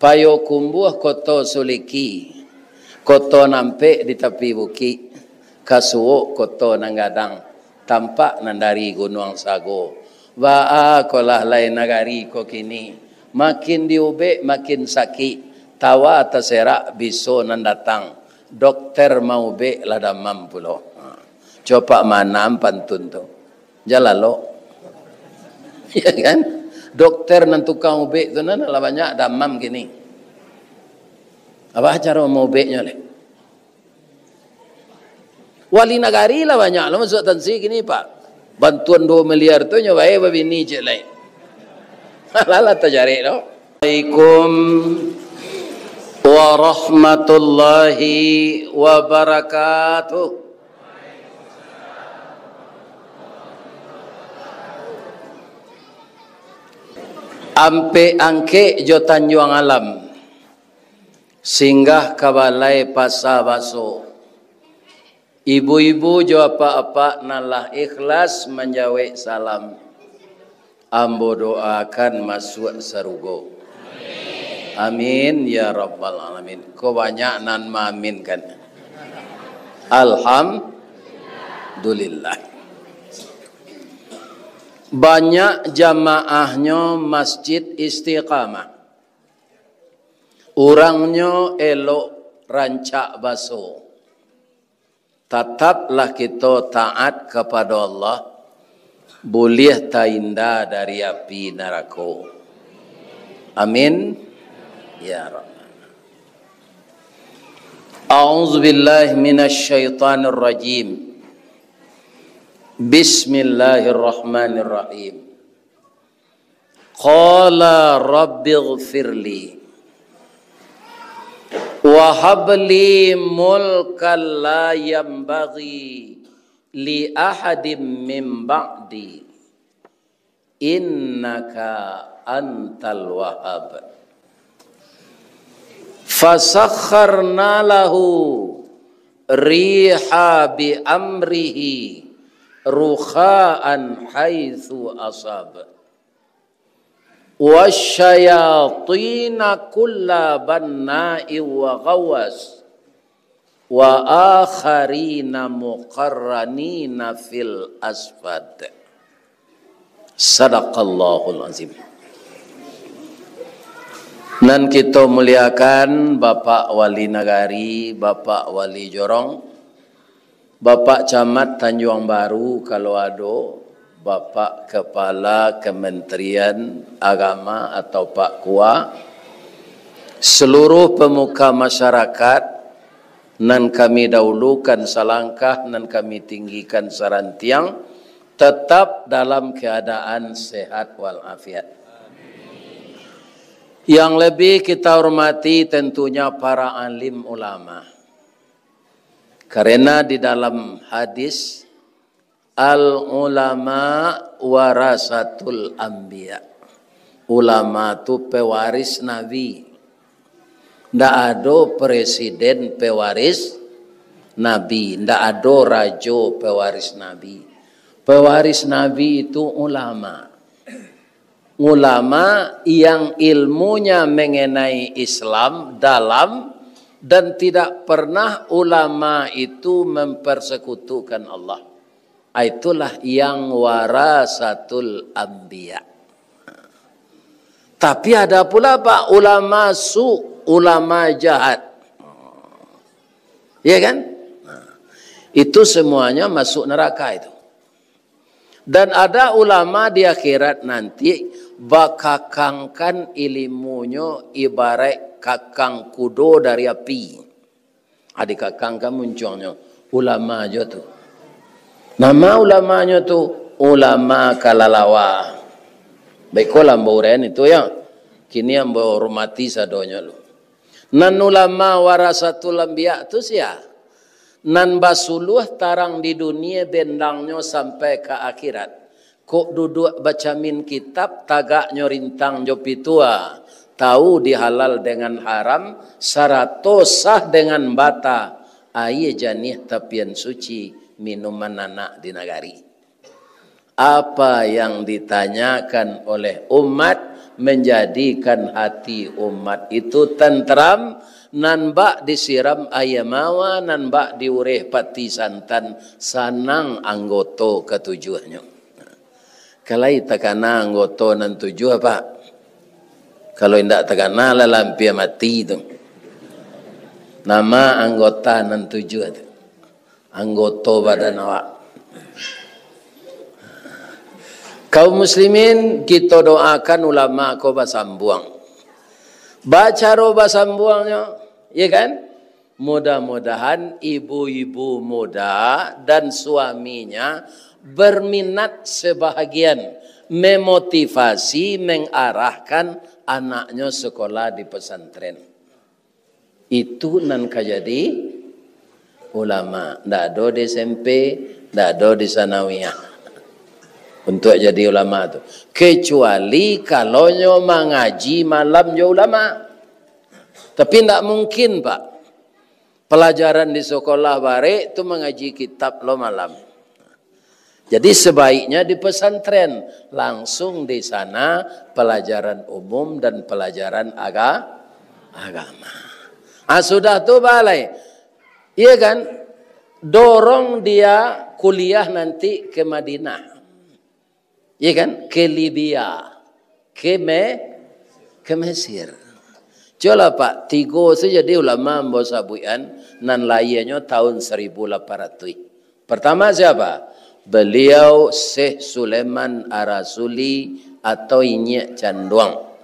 Payo kumbuh koto suliki, koto nampe di tepi bukit, kasuo koto nanggadang, tampak nandari gunung sago. Waa kolah lain nagari ko kini, makin diube makin sakit, tawa terserak biso nandatang, dokter mau be lada mampulo. Coba manam pantun tu, jalalo, ya kan? Dokter nan tukang ube tu nan lah banyak damam gini. Apa cara mau ube-nya le? Wali nagari lah banyak lah masuk tansi gini pak. Bantuan 2 miliar tu nyoba babini je lain. Lala tajari no. Assalamualaikum warahmatullahi wabarakatuh. Ampe angke jo Tanjung Alam singgah kabalai pasa baso. Ibu-ibu jo apa-apa nalah ikhlas menjawab salam. Ambo doakan masuk sarugo. Amin ya rabbal alamin. Kau banyak nan mamin kan. Alhamdulillah. Banyak jamaahnya Masjid Istiqamah. Orangnya elok rancak baso. Tetaplah kita taat kepada Allah. Boleh tainda dari api neraka. Amin. Ya Rabbana. A'udzubillahi minasyaitonir rajim. Bismillahirrahmanirrahim. Qala rabbighfirli wa habli mulkan la yanbaghi li ahadin min ba'di innaka antal wahhab. Fasakharna lahu riha bi amrihi rukha'an haitsu asab wasyayatina kulla banna'i wa ghawas wa akharina muqarranina fil asfad. Sadaqallahul azim. Dan kita muliakan Bapak Wali Nagari, Bapak Wali Jorong, Bapak Camat Tanjung Baru kalau ada, Bapak Kepala Kementerian Agama atau Pak Kua, seluruh pemuka masyarakat, nan kami dahulukan salangkah, nan kami tinggikan sarantiang, tetap dalam keadaan sehat walafiat. Yang lebih kita hormati tentunya para alim ulama. Karena di dalam hadis al-ulama warasatul anbiya. Ulama itu pewaris nabi. Ndak ada presiden pewaris nabi, ndak ada raja pewaris nabi. Pewaris nabi itu ulama. Ulama yang ilmunya mengenai Islam dalam dan tidak pernah ulama itu mempersekutukan Allah. Itulah yang warasatul anbiya. Tapi ada pula Pak ulama su, ulama jahat. Ya kan? Itu semuanya masuk neraka itu. Dan ada ulama di akhirat nanti bakakangkan ilmunya ibarat kakang kudo dari api. Adik kakang kan munculnya ulama aja tu. Nama ulamanya tu ulama kalalawa. Baiklah mboren itu ya. Kini yang hormati sadonya lu. Nan ulama warasatul anbiya tu sia. Nan basuluh tarang di dunia bendangnya sampai ke akhirat. Kok duduk baca min kitab tagaknya rintang jopitua. Tahu dihalal dengan haram, sarato sah dengan bata. Aye janih tapian suci minuman anak di nagari. Apa yang ditanyakan oleh umat menjadikan hati umat itu tentram, nan bak disiram ayamawa, nan bak diureh pati santan, sanang anggota ketujuhnya. Kalau takana anggota nan tujuh apa? Kalau tidak takana lah lampia mati itu. Nama anggota nan tujuh itu. Anggota badan awak. Kaum muslimin, kita doakan ulama kau basambuang. Baca roba sambuangnya, ya kan? Mudah-mudahan ibu-ibu muda dan suaminya berminat sebahagian, memotivasi, mengarahkan anaknya sekolah di pesantren. Itu nan kajadi ulama. Ndak ada di SMP, ndak ada di sanawiyah. Untuk jadi ulama itu. Kecuali kalau nyo mengaji malam jo ulama. Tapi tidak mungkin Pak. Pelajaran di sekolah bare itu mengaji kitab lo malam. Jadi sebaiknya di pesantren. Langsung di sana pelajaran umum dan pelajaran agama. Sudah tuh balai. Iya kan? Dorong dia kuliah nanti ke Madinah. Iya kan? Ke Libya, ke Mesir. Coba Pak, tiga saja dia ulama Mbak Sabuyan, nan layanya tahun 1800. Pertama siapa? Beliau Syekh Sulaiman Arasuli atau Inyek Canduang.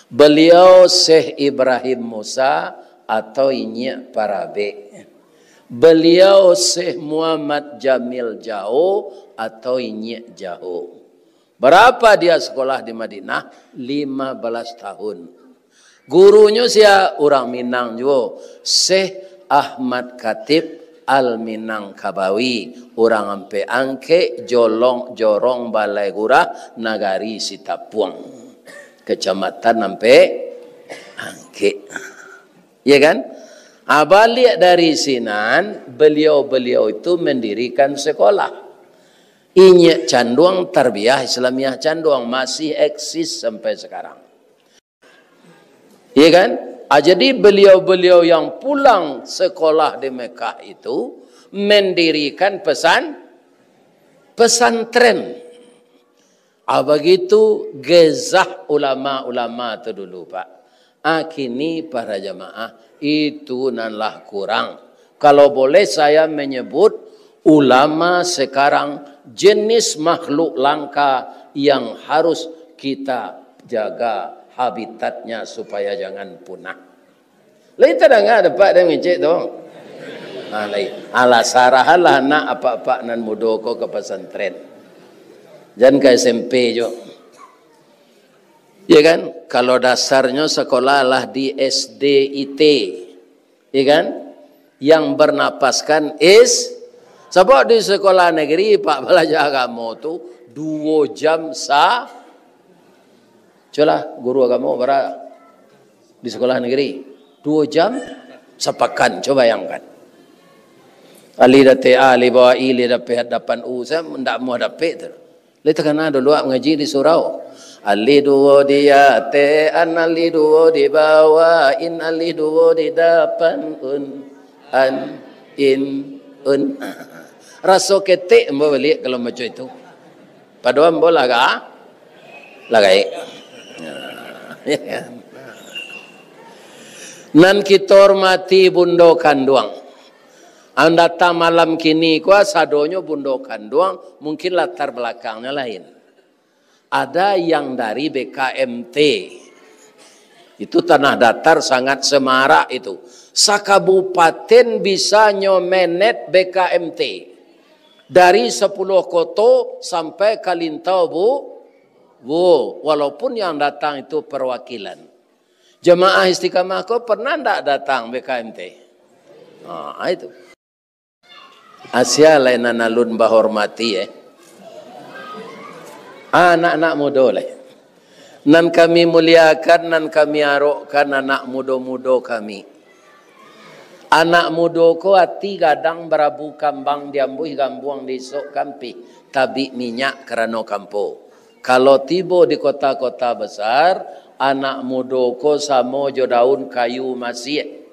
Beliau Syekh Ibrahim Musa atau Inyek Parabe. Beliau Syekh Muhammad Jamil Jaho atau Inyek Jaho. Berapa dia sekolah di Madinah? 15 tahun. Gurunya siapa? Orang Minang juga. Syekh Ahmad Khatib Al-Minangkabawi. Orang ampe angke jorong Balai Gurah Nagari Sitapuang. Kecamatan ampe angke. Ya kan? Balik dari Sinan, beliau-beliau itu mendirikan sekolah. Inyek Canduang Tarbiyah Islamiyah Canduang masih eksis sampai sekarang. Iya kan? Jadi beliau-beliau yang pulang sekolah di Mekah itu mendirikan pesantren. Begitu gezah ulama-ulama itu dulu Pak. Kini para jamaah itu nanlah kurang. Kalau boleh saya menyebut ulama sekarang jenis makhluk langka yang harus kita jaga habitatnya supaya jangan punah. Lain tak dengar dapat dia ngecek tu. Ala sarahalah nak apa-apa nan mudoko ke pesantren. Jangan ke SMP jo. Ya kan? Kalau dasarnya sekolah lah di SDIT. Ya kan? Yang bernapaskan sebab di sekolah negeri Pak belajar agama tu 2 jam Coba guru agama berapa di sekolah negeri 2 jam sepekan. Coba bayangkan. Ali dah TA, ali bawa I, ali dapat hadapan U. Saya tidak mau dapat tu. Lihat kan dulu mengaji di surau. Ali dua dia te, an ali dua di bawah, in ali dua di depan, an in un. Rasa ketik mbak balik kalau macam itu. Padahal mbak lagai. Nan kita hormati Bundo Kanduang. Anda datang malam kini kuasa sadonyo Bundo Kanduang, mungkin latar belakangnya lain. Ada yang dari BKMT. Itu tanah datar sangat semarak itu. Sakabupaten bisa nyomenet BKMT. Dari 10 kota sampai Kalintau walaupun yang datang itu perwakilan. Jemaah Istiqamah kau pernah tidak datang BKMT? Itu. Asia lain nalun bahormati anak-anak muda lah. Nan kami muliakan, nan kami arokkan anak muda-muda kami. Anak muda ko hati kadang berabu kambang diambuh gambuang disok kampi tabi minyak kerana kampo. Kalau tiba di kota-kota besar, anak muda ko sama jo daun kayu masih.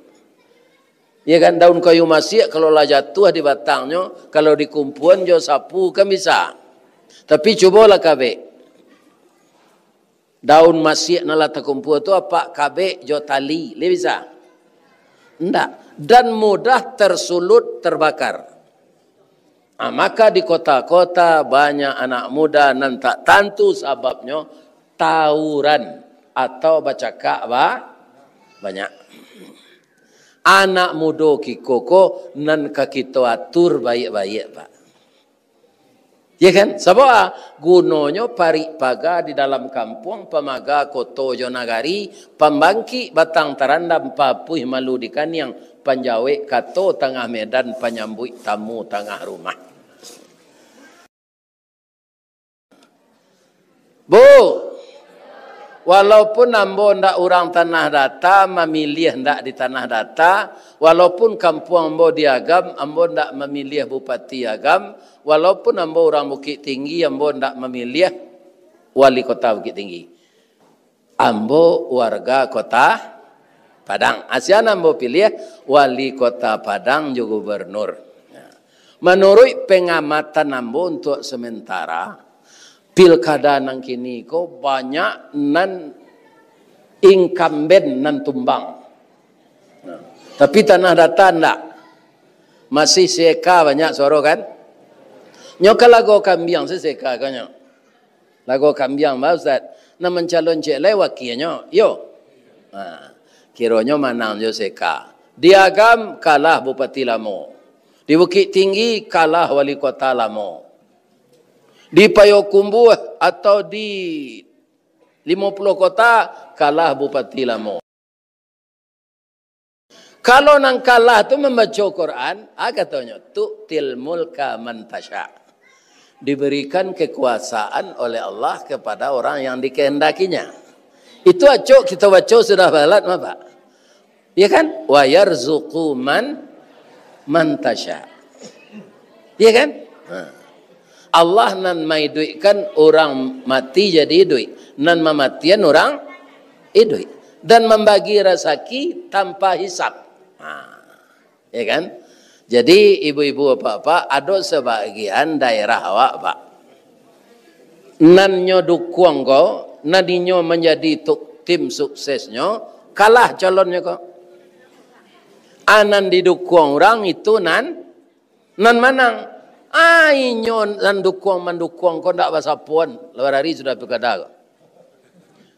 Ya kan, daun kayu masih kalau lah jatuh di batangnya, kalau dikumpuan jo sapu kan bisa. Tapi cobalah kabe. Daun masih nala terkumpul tu apa kabe jo tali, le bisa? Enggak. Dan mudah tersulut terbakar. Maka di kota-kota banyak anak muda nan tak tentu sebabnya tawuran atau bacakak banyak. Anak muda kikoko nan kita atur baik-baik Pak. Ya kan? Sebab gunanya parik paga di dalam kampung pemaga koto jonagari pembangki batang terandam papuih malu di kaniang panjawe kato tengah medan penyambut tamu tengah rumah. Bu, walaupun ambo ndak orang tanah data memilih ndak di tanah data, walaupun kampung ambo di Agam, ambo ndak memilih bupati Agam, walaupun ambo orang Bukit Tinggi, ambo ndak memilih wali kota Bukit Tinggi. Ambo warga kota Padang. Asian ambo pilih wali kota Padang juga gubernur. Menurut pengamatan ambo untuk sementara, pilkada nang kini ko banyak nan incumbent nan tumbang. Tapi tanah data ndak. Masih seka banyak suara kan? Nyoka lagu kambiang seka kanyo. Lagu kambiang ba Ustaz? Na mencalon cek lai wakilnya. Yo. Kironyo manang jo seka. Di Agam kalah Bupati Lamo. Di Bukit Tinggi kalah wali kota Lamo. Di Payakumbuh atau di 50 kota kalah Bupati Lamo. Kalau nang kalah tu membaca Quran, katanya tu'til mulka man tasya. Diberikan kekuasaan oleh Allah kepada orang yang dikehendakinya. Itu acok kita baca sudah balat Pak. Ya kan? Wa yarzuqu man tasya. Ya kan? Allah nan mai duitkan orang mati jadi duit, nan mematian orang duit, dan membagi rezeki tanpa hisap. Ya kan? Jadi ibu-ibu bapak ada sebagian daerah awak Pak. Nan nyo dukung ko, nan nyo menjadi tim suksesnya, kalah calonnya kok. Anan didukung orang itu nan menang. Inyo dan mendukung kau tak bahasa puan. Lepas hari sudah pilkada.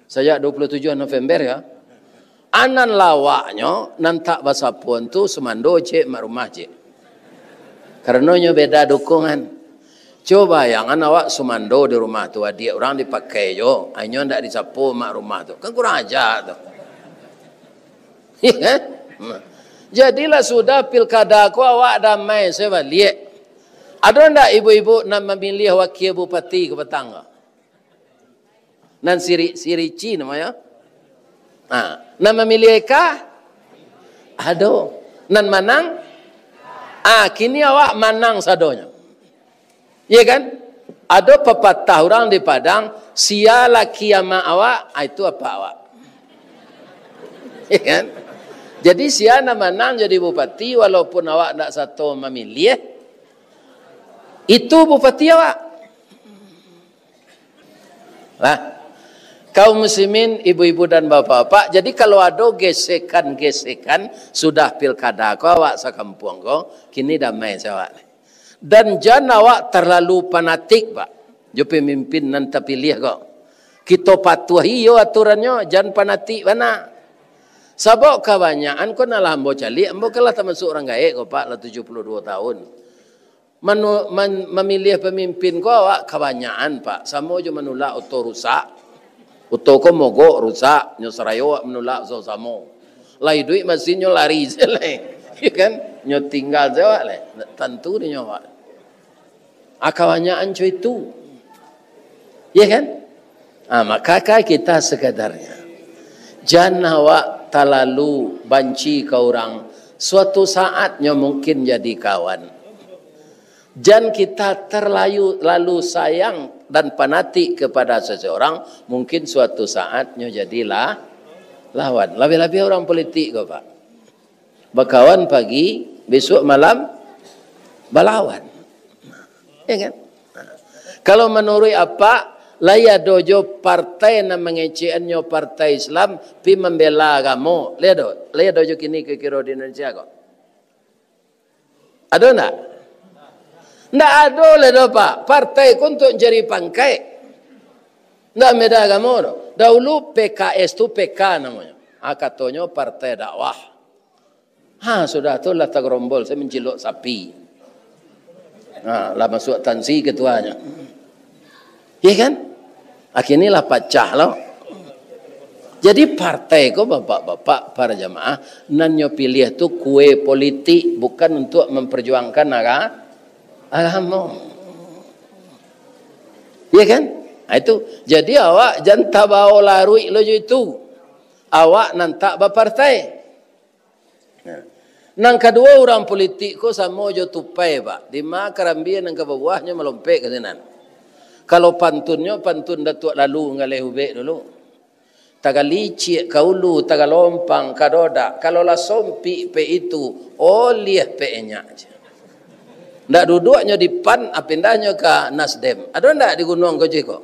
Sejak 27 November ya. Anan lawaknya nan tak bahasa puan tu semando cek mak rumah cek. Karenanya beda dukungan. Coba yang awak semando di rumah tu adik orang dipakai jo. Inyo ndak disapu mak rumah tu. Kan kurang ajar tu. Jadilah sudah pilkada ko awak damai saya balik. Ada ndak ibu-ibu nak memilih wakil bupati ke petang? Nan sirici namanya. Nan memilih kah? Ada. Nan manang? Kini awak manang sadonya. Ya kan? Ada pepatah orang di Padang, sia laki ama awak, itu apa awak? Ya kan? Jadi sia nak manang jadi bupati walaupun awak ndak satu memilih. Itu bupati awak. Kaum muslimin, ibu-ibu dan bapak-bapak, jadi kalau ada gesekan-gesekan sudah pilkada ko awak sakampung ko, kini damai awak. Dan jangan awak terlalu fanatik Pak. Jo pemimpin nan terpilih ko. Kita patuhi yo aturannya, jangan fanatik mana. Sebab kebanyakan ko nalah ambo cali, ambo kalah termasuk orang gaek ko Pak, lah 72 tahun. Memilih pemimpin ko awak kebanyakan Pak. Sama je menolak auto rusak. Auto ko mogok rusak, nyo serayo menolak sama. Lai duit masih nyo lari selai. Ya kan? Nyo tinggal jawab le. Tentu dia nyo. Kebanyakan co itu. Ya kan? Maka kita sekadarnya. Jangan awak terlalu banci ke orang. Suatu saatnya mungkin jadi kawan. Jangan kita lalu sayang dan fanatik kepada seseorang, mungkin suatu saatnya jadilah lawan. Lebih-lebih orang politik kok Pak. Berkawan pagi, besok malam berlawan. Ya kan? Kalau menurut apa? Laya dojo partai na mengeceannya partai Islam pi membela agama. Laya dojo kini kira di Indonesia kok. Ada enggak? Enggak ada ledo Pak. Partai ku untuk jadi pangkai. Enggak beda agama. Dahulu PKS itu PK namanya. Katanya partai dakwah. Sudah tu lah tagrombol. Saya mencilok sapi. Lah masuk tansi ketuanya. Ya kan? Akhirnya lah pecah loh. Jadi partai kok bapak-bapak para jamaah nanyo pilih tu kue politik bukan untuk memperjuangkan agama. Ya kan? Itu. Jadi awak jangan tabau larui lo itu. Awak nantak berpartai. Nang kedua orang politik ko sama jo tupai Pak. Di mana kerambian nang ke bawahnya melompek ke sana. Kalau pantunnya pantun datuk lalu ngaleh ubek dulu. Tagalicik kaulu tagalompang kadoda. Kalau lah sompi pe itu oleh pe nya aja. Ndak duduknya di PAN pindahnya ke Nasdem. Ada ndak di Gunung Kojeko?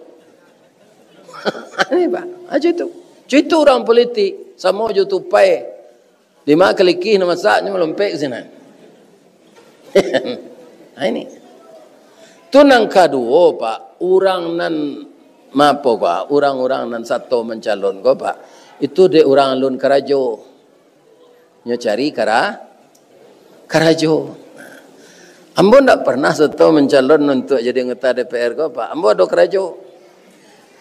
Ini Pak. Aja itu. Itu orang politik sama jo tupai. Lima kelikih nama saknya melompek ke sana. Nah ini. Tu nang kedua Pak, orang nan mapo Pak, orang-orang nan satu mencalon ko Pak, itu de orang lun karajo. Nyo cari karajo. Ambo ndak pernah satu mencalon untuk jadi anggota DPR ko Pak. Ambo ada karajo.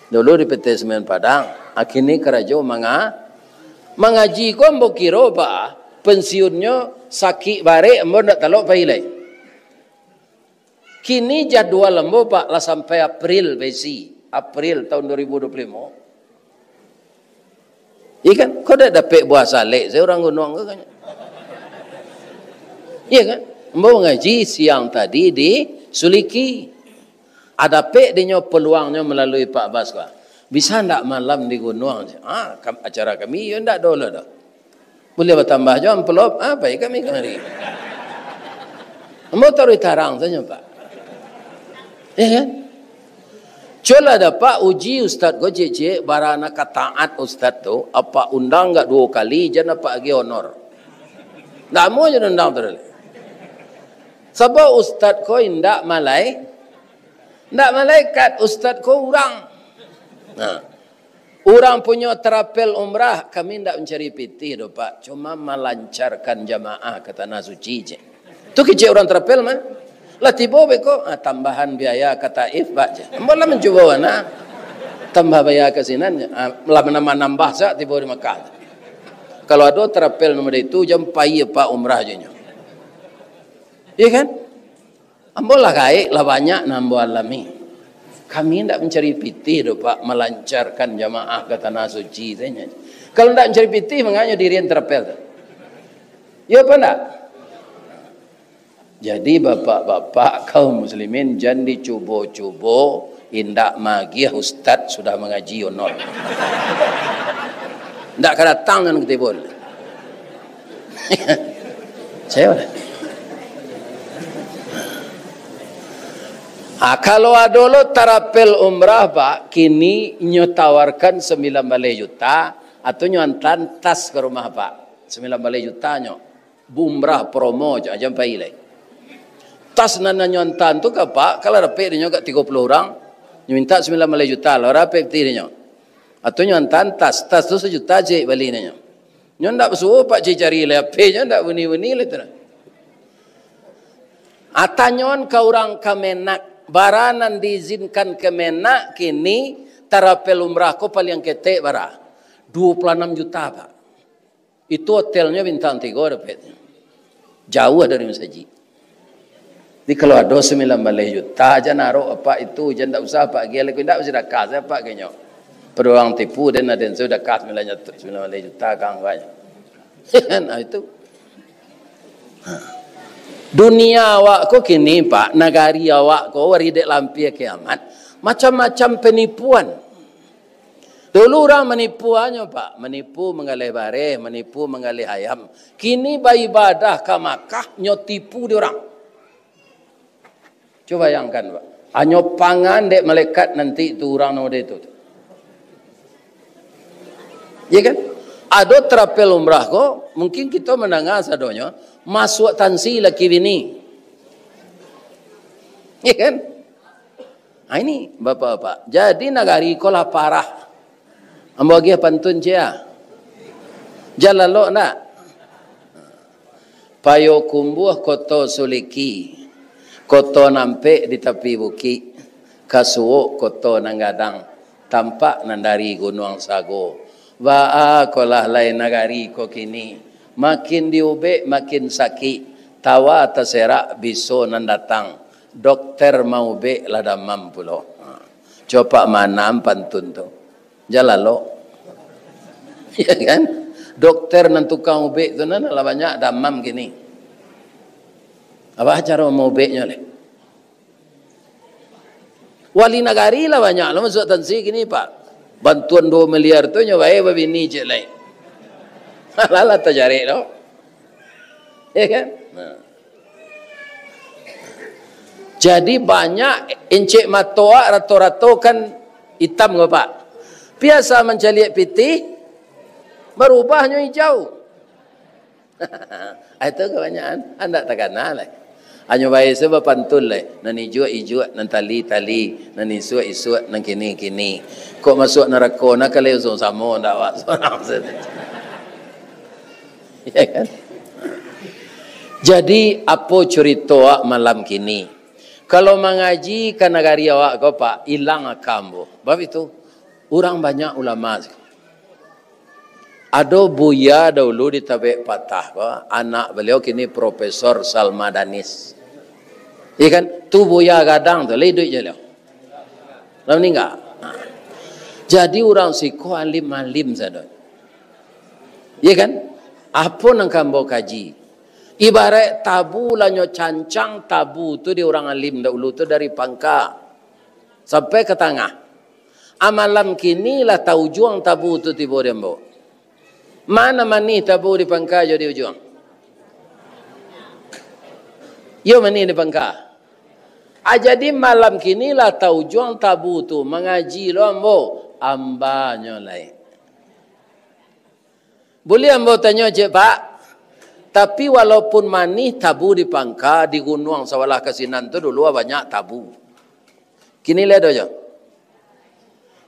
Dulu di PT Semen Padang, akhirnya karajo mengaji ko ambo kira Pak, pensiunnya sakit bare ambo ndak talok pailai. Kini jadwal lembo Pak lah sampai April besi. April tahun 2020. Iya kan? Kau dah dapat buah salek. Saya orang gunung ke kan? Iya kan? Mau ngaji siang tadi di Suliki. Ada pek dia peluangnya melalui Pak Bas Pak. Bisa ndak malam di gunung? Acara kami ya ndak dulu dah. Boleh bertambah je amplop. Apa ya kami kemari? Mau taruh tarang saja Pak. Ya kan? Coba dapat uji Ustaz ko cece barana kataat Ustaz tu apa undang enggak 2 kali jangan apa lagi honor. Ndak mau je undang terus. Sebab Ustaz ko indak malaikat Ustaz ko orang. Nah. Orang punya terapel umrah kami ndak mencari pitih do Pak, cuma melancarkan jamaah ke tanah suci je. Tu kece orang terapel man. Lah tiba beko tambahan biaya ke Taif Pak je. Mula mencoba wana tambah biaya ke sinan lah menambah sak tiba di Mekah. Kalau ada terapel nomor itu jam pai Pak umrah je nya. Iya kan? Ambolah kai lah banyak nambo alami. Kami tidak mencari pitih do Pak melancarkan jamaah ke tanah suci tanya. Kalau tidak mencari pitih menganya diri yang terapel. Ya apa enggak? Jadi bapak-bapak kaum muslimin jangan dicoba-coba indak magih ustaz sudah mengaji honor. Ndak kedatang dengan ketibul. Saya kalau ada lo terapel umrah Pak, kini nyotawarkan 9 juta atau nyontan tas ke rumah Pak. 9 juta nyo. Umrah promo aja sampai ilai. Tas nana nyontan tu ke Pak, kalau dapat dia nyok 30 orang, minta 9 juta, lah dapat dia nyok. Atau nyontan tas tu 1 juta je beli nya. Nyon ndak bersuruh Pak je cari lepe nya ndak weni-weni le tu. Atanyon ka orang Kemenak, baranan diizinkan Kemenak kini terapel umrah ko paling ketek bara 26 juta Pak. Itu hotelnya bintang 3 dapatnya. Jauh dari masjid. Jadi kalau ada 9 juta aja naruh apa itu jangan tak usah Pak gele ku ndak usah kas apa kenyo. Peruang tipu dan ada sudah kas 9 juta kang banyak. Nah itu. Dunia awak ko kini Pak, nagari awak ko wari dek lampi kiamat, Macam-macam penipuan. Dulu orang menipuannya Pak, menipu mengalih bareh, menipu mengalih ayam. Kini beribadah ke Makkah, nyotipu dia orang. Coba bayangkan Pak, hanya pangan dek malaikat nanti itu orang nama itu. Ya kan? Ada terapel umrah ko, mungkin kita mendengar sadonya, masuk tansi laki bini. Ya kan? Nah, ini bapak-bapak. Jadi nagari ko lah parah. Ambagi pantun cia. Jalalo nak. Payo kumbuh koto suliki. Koto nampe di tepi bukit. Kasuo koto nanggadang. Tampak nandari gunung sago. Waa kolah lain nagari ko kini. Makin diube makin sakit. Tawa terserak biso nandatang. Dokter mau be lada mampu lo. Coba manam pantun tu. Jalalo. Ya kan? Dokter nan tukang ube tu nan lah banyak damam gini. Apa cara mau ube-nya le? Wali nagari lah banyak lo masuk tansi gini Pak. Bantuan 2 miliar tu nyobai babini je lain. Lala terjari lo. Ya kan? Nah. Jadi banyak encik matoa rato-rato kan hitam ke Pak. Biasa mencaliak piti berubahnya hijau. Itu kebanyakan anda tak kenal lah. Hanya baik sebab pantun lah. Nan hijau, nan tali, nan isu, nan kini. Kok masuk neraka nak kalau sama ndak awak seorang saja. Ya kan? Jadi apa cerita malam kini? Kalau mengaji ke negari awak kau Pak, hilang akambo. Sebab itu, orang banyak ulama. Ada Buya dahulu di Tabek Patah. Kau. Anak beliau kini Profesor Salma Danis. Iya kan? Tu Buya gadang tu, hidup je beliau. Lalu meninggal. Nah. Jadi orang siko alim-alim saja. Iya kan? Apa nang kambo kaji? Ibarat tabu lanyo cancang tabu tu di orang alim dahulu tu dari pangka sampai ke tengah. Amalam kini lah tahu juang tabu tu tiba dia mbok. Mana mani tabu di pangka jadi juang? Yo mani di pangka. Jadi malam kini lah tahu juang tabu tu mengaji lo mbok ambanya lain. Boleh mbok tanya je Pak. Tapi walaupun mani tabu di pangka, di gunung sawalah kasinan tu dulu banyak tabu. Kini lihat aja.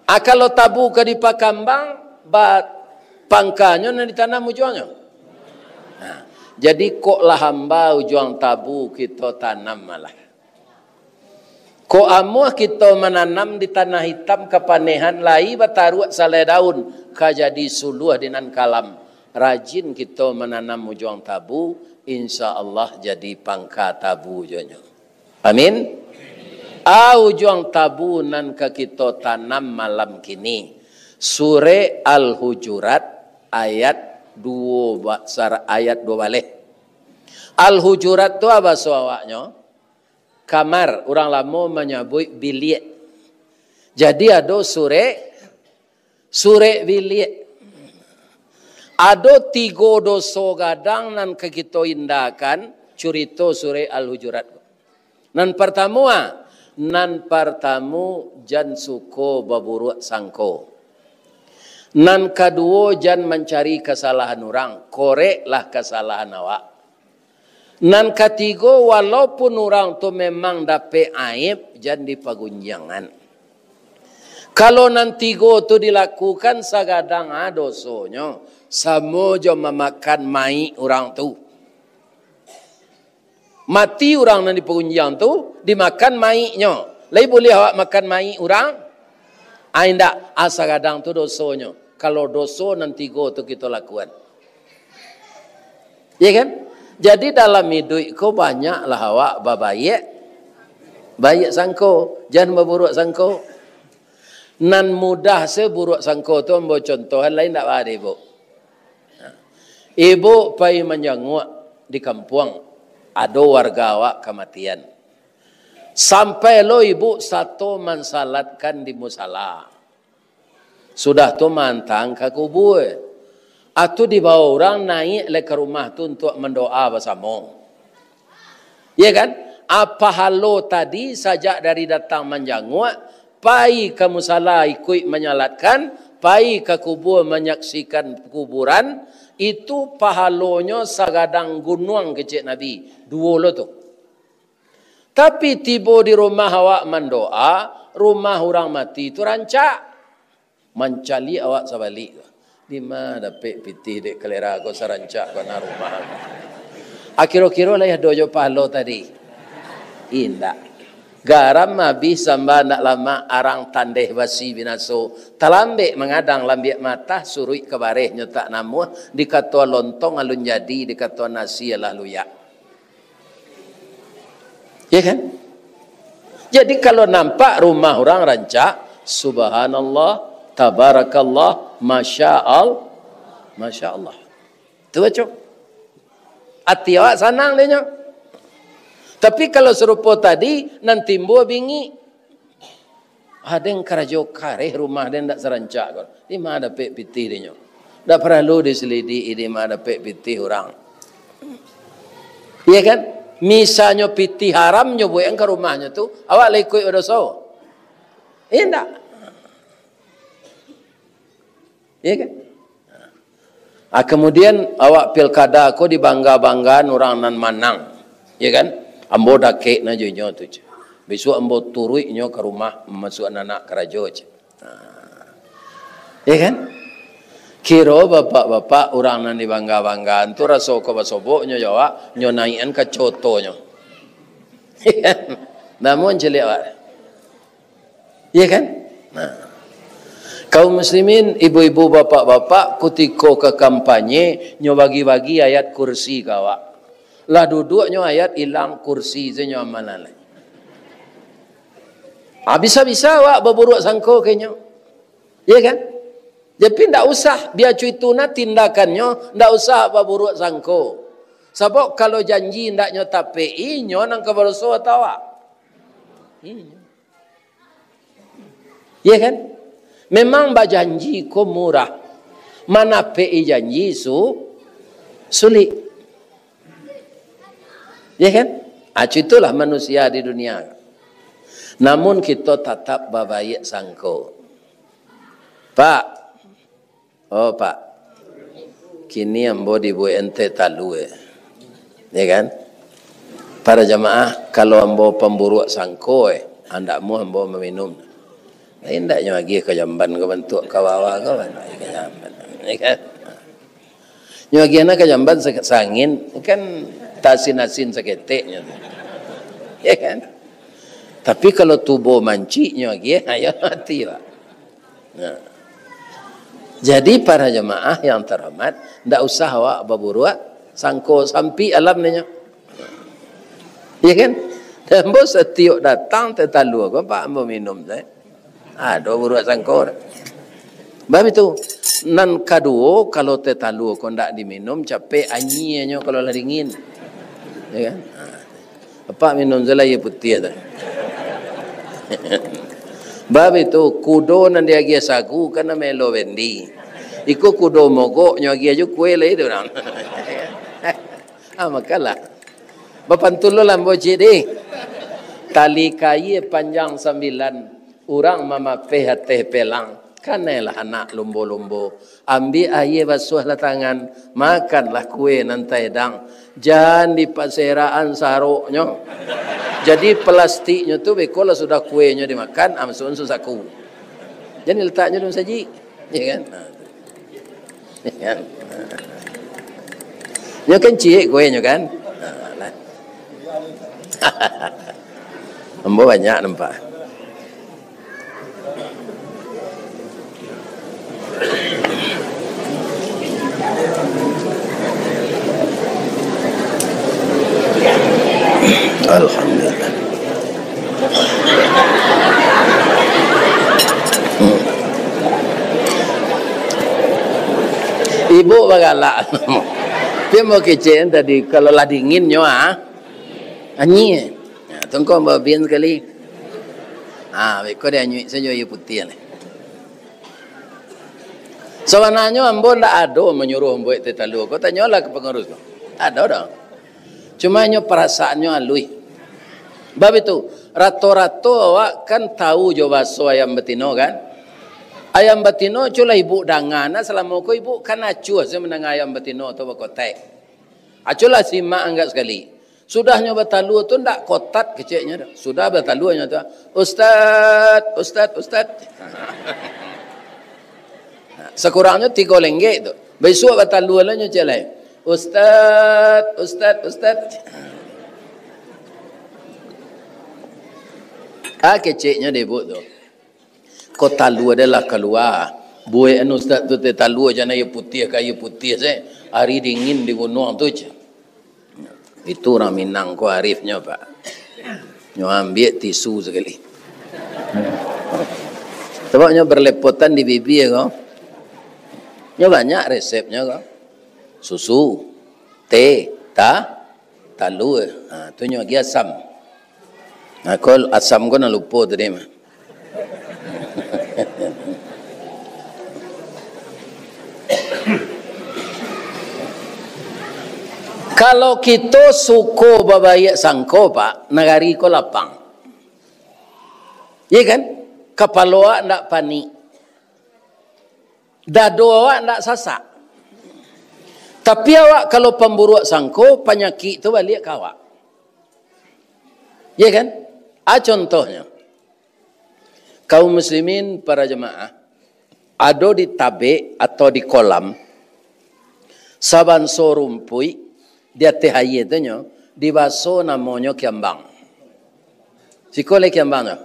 Kalau tabu ke di Pakambang, pangkanya nanti ditanam ujungnya. Nah, jadi kok lah hamba ujung tabu kita tanam malah. Kok amuah kita menanam di tanah hitam kepanehan lai bataruak saleh daun kajadi suluh dinan kalam. Rajin kita menanam ujung tabu, insya Allah jadi pangka tabu jonyo. Amin. Ujung tabu nan ke kita tanam malam kini. Surah Al-Hujurat ayat 2 balik. Al-Hujurat tu apa suawaknya? Kamar, orang lama menyebut bilik. Jadi ada surah bilik. Ada 3 dosa gadang nan ke kita indahkan cerita surah Al-Hujurat. Nan pertama jan suko baburuk sangko. Nan kedua jan mencari kesalahan orang, koreklah kesalahan awak. Nan ketiga walaupun orang tu memang dapat aib jan dipagunjangan. Kalau nanti go tu dilakukan sagadang dosonya sama je memakan mai orang tu. Mati orang nan dipunjang tu dimakan mai-nya. Lai boleh awak makan mai orang? Aindak sagadang tu dosonya. Kalau doso nanti go tu kita lakukan. Ya kan? Jadi dalam hidup ko banyaklah awak babayek. Baik sangko, jangan berburuk sangko. Nan mudah seburuk sangko tu ambo contohan lain tak ada ibu. Ibu pai menjanguk di kampung, ada warga awak kematian. Sampai lo ibu satu mensalatkan di musala. Sudah tu mantang ke kubur. Atau dibawa orang naik ke rumah tu untuk mendoa bersama. Ya kan? Apa halo tadi sajak dari datang menjanguk, pai ke musala ikut menyalatkan, pai ke kubur menyaksikan kuburan, itu pahalonya sagadang gunung kecil Nabi. Dua lo tu. Tapi tiba di rumah awak mendoa, rumah orang mati itu rancak. Mencali awak sabalik. Di mana dapat pitih dek kelera kau sarancak kau na rumah. Akhir-akhir lah ya dojo pahalo tadi. Indah. Garam habis samba nak lama arang tandeh basi binaso. Talambek mengadang lambek mata surui kebareh nyotak namu. Dikatua lontong alun jadi, dikatua nasi alah luyak. Ya kan? Jadi kalau nampak rumah orang rancak, subhanallah, tabarakallah, masyaallah, masyaallah. Tu baca. Hati awak senang dia. Tapi kalau serupa tadi, nanti timbul bingi. Ada yang kerajo kareh rumah dia tak serancak. Di mana dapat pitih dia. Tak perlu diselidiki di mana dapat pitih orang. Ya kan? Misalnya pitih haramnya buat ke rumahnya tu, awak lekuk udah so. Iya tak? Iya kan? Kemudian awak pilkada aku dibangga-banggaan orang nan manang. Ya kan? Ambo dakek na jonyo tu. Besok ambo turui nyo ke rumah masuk anak kerajo. Ya kan? Kira bapak-bapak orang nan dibangga-banggaan tu rasa ko basoboknya jawab nyo naikan ke cotonyo. Namun jelek awak. Ya kan? Nah. Kaum muslimin, ibu-ibu, bapak-bapak, ketika ke kampanye, nyo bagi-bagi ayat kursi kawak. Lah duduknya ayat hilang kursi zenyo amalan. Bisa-bisa awak berburuk sangka kayaknya. Ya kan? Jadi tidak usah biar cuituna tindakannya, tidak usah berburuk sangka. Sebab kalau janji ndaknya tapi nyo nang keberso atau awak. Ya kan? Memang berjanji ko murah. Mana PI janji sulit. Ya kan? Itulah manusia di dunia. Namun kita tetap baik sangko. Pak. Oh Pak. Kini ambo dibuat ente talu. Ya kan? Para jamaah, kalau ambo pemburuk sangko andakmu ambo meminum. Hendaknya lagi ke jamban ke bentuk kawawa ke kan ke jamban. Ya kan? Nyogiana ke jamban sangin kan tasin-asin seketeknya. Ya kan? Tapi kalau tubuh manci nyogi ayo mati Pak. Nah. Jadi para jemaah yang terhormat, ndak usah awak berburuk sangko sampai alamnya. Ya kan? Dan bos setiap datang tetalu ko Pak ambo minum saya. Ada buruk sangkor. Bab itu nan kaduo kalau tetalu ko ndak diminum capek anyinya kalau lah dingin. Ya kan? Apa minum zelai putih dah. Bab itu kudo nan dia gia sagu kana melo vendi. Iko kudo mogok nyo gia ju kue le itu orang. Makalah. Bapantulo lambo cedi. Tali kayu panjang 9. Orang mama hati pelang. Kanelah anak lumbo-lumbo. Ambil air basuh lah tangan. Makanlah kue nanti dang. Jangan di paseraan saroknya. Jadi plastiknya tu bekola sudah kuenya dimakan. Amsun susaku. Jadi letaknya dalam saji. Ya kan? Ya kan? Nya kan cik kuenya kan? Ambo banyak nampak. Alhamdulillah. Ibu bagalak. Dia mau kecil tadi kalau lah dinginnya anyi. Tunggu babian sekali. Beko dia nyuik saja ia putih ni. Sebenarnya ambo ndak ada menyuruh ambo itu talu. Kau tanyalah ke pengurus kau. Ada dah. Cuma nyo perasaannya alui. Bab itu rato-rato awak kan tahu jo baso ayam betino kan? Ayam betino cula ibu dangana selama ko ibu kan acu saya menang ayam betino tu bakotai. Aculah simak anggap sekali. Sudah nyoba talu tu ndak kotat keceknya dah. Sudah bertalunya tu. Ustaz. Sekurangnya 3 lenggek tu. Besok bertalu lah nyo celai. Ustaz. Keceknya dia buat tu. Kau talu adalah keluar. Buat ustaz tu talu aja na putih kayu putih saya. Hari dingin di gunung tu je. Itu orang Minang ko arifnya Pak. Nyo ambil tisu sekali. Sebabnya berlepotan di bibi kau. Nyo banyak resepnya kau. Susu, teh, talu. Tu nyo lagi asam. Kalau asam kau nak lupa tadi mah. Kalau kita suko babayak sangko Pak, negari ko lapang. Ya kan? Kepala awak ndak panik. Dado awak ndak sasak. Tapi awak kalau pemburuak sangko, penyakit tu balik ke awak. Ya kan? Contohnya. Kaum muslimin para jemaah ada di tabe atau di kolam saban sorumpui dia tehaya tu nyo di baso namanya kiambang. Sikole kiambang nyo.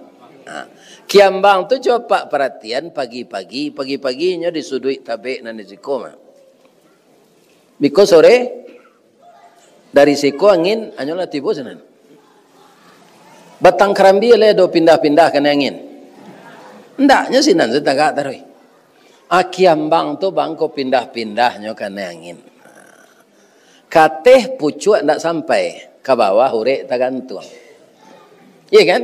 Kiambang tu coba perhatian pagi-paginya di sudut tabe nan di siko mah. Biko sore dari siko angin anyola tibo sanan. Batang kerambi le do pindah-pindah kena angin. Ndaknya sinan setagak taroi. Kiambang tu bangko pindah-pindahnya kena angin. Kateh pucuk ndak sampai ke bawah hurek tergantung. Iya kan?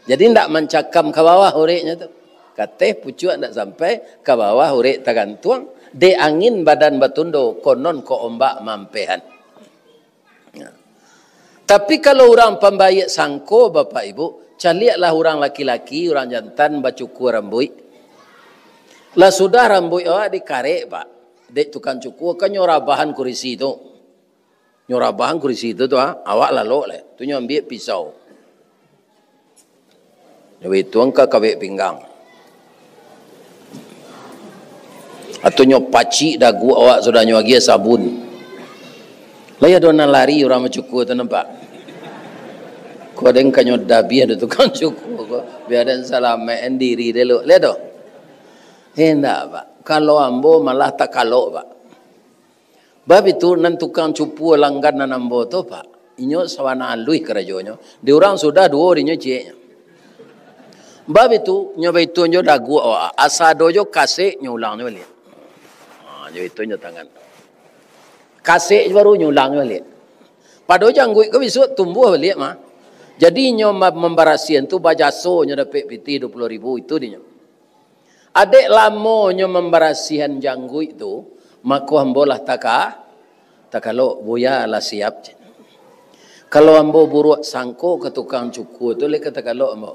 Jadi ndak mencakam ke bawah hureknya tu. Kateh pucuk ndak sampai ke bawah hurek tergantung. De angin badan batundo konon ko ombak mampehan. Tapi kalau orang pembayar sangko Bapak Ibu, caliaklah orang laki-laki, orang jantan bacukur rambut. Lah sudah rambut awak dikarek Pak. Dek tukang cukur kan nyorabahan kurisi tu. Nyorabahan kurisi tu awak lalok le. Tu ambil pisau. Jadi tuang ke kabek pinggang. Atau nyopaci dagu awak sudah nyogia sabun. Laya dona lari orang mencukur tu nampak. Kau deng kanyo dabi ada tukang cukur. Biar dan salamen diri dulu. Lihat tu. Hendak Pak. Kalau ambo malah tak kalau Pak. Bab itu nan tukang cupu langgan nan ambo tu Pak. Inyo sawana alui kerajonyo. Di orang sudah 2 dinyo cieknya. Bab itu nyoba itu nyo dagu asado jo kasih nyulang nyo lihat. Nyo itu nyo tangan. Kasih baru nyulang nyo lihat. Pado janggui ko bisu tumbuh lihat mah. Jadi nyo membarasian tu bajaso nyo dapat piti 20.000 itu dinyo. Adek lamo nyo membarasihan janggui itu, maka ambolah takalo buya lah siap. Kalau ambo buruk sangko ke tukang cukur tu le kata kalau ambo.